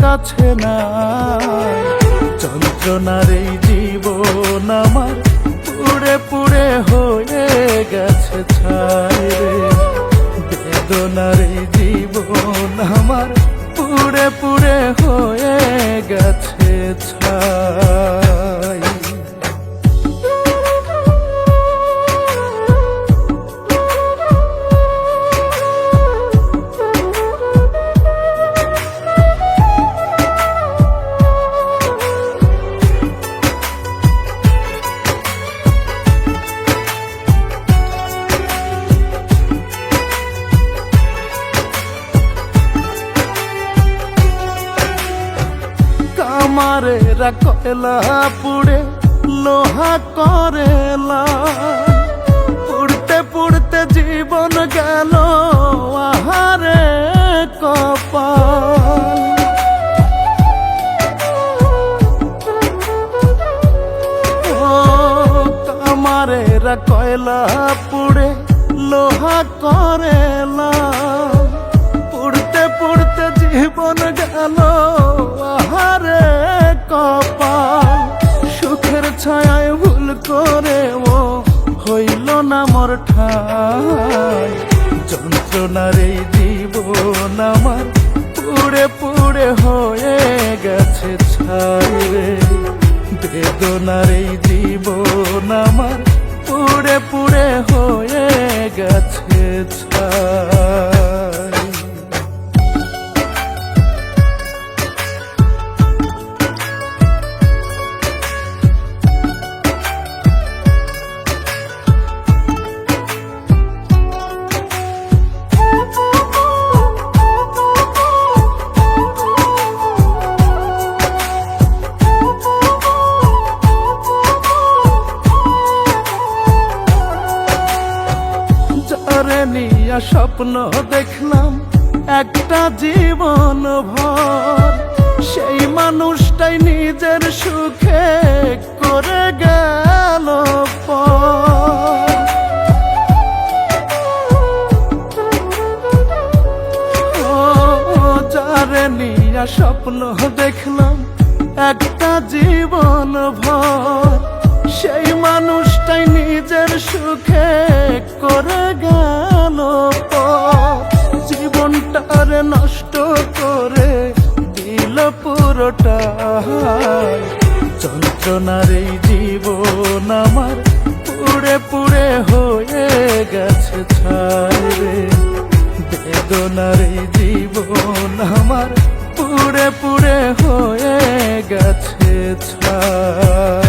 কাছে না, যন্ত্রণার এই জীবন আমার পুড়ে পুড়ে হয়ে গেছে ছাই রে। বেদনার এই জীবন আমার পুড়ে পুড়ে হয়ে গেছে ছাই। আমারেরা কয়লা পুড়ে লোহা করেলা, পুড়তে পুড়তে জীবন গেল আহারে কপাল। আমারেরা কয়লা পুড়ে লোহা করেলা, পুড়তে পুড়তে জীবন গেল আহারে কপাল। সুখের ছায়ায় ভুল করে ও হইল না মোর ঠাই, যন্ত্রণার এই জীবন আমার পুড়ে পুড়ে হয়ে গেছে ছাই রে। বেদনার এই জীবন আমার পুড়ে পুড়ে হয়ে গেছে ছাই। নিয়া স্বপ্ন দেখলাম একটা জীবন ভর, সেই মানুষটাই নিজের সুখে করে গেল পর। যারে নিয়া স্বপ্ন দেখলাম একটা জীবন ভর, সেই মানুষটাই নিজের সুখে করে গেল পর। জীবনটারে নষ্ট করে দিল পুরোটাই, যন্ত্রণার এই জীবন আমার পুড়ে পুড়ে হয়ে গেছে ছাই রে। বেদনার এই জীবন আমার পুড়ে পুড়ে হয়ে গেছে ছাই।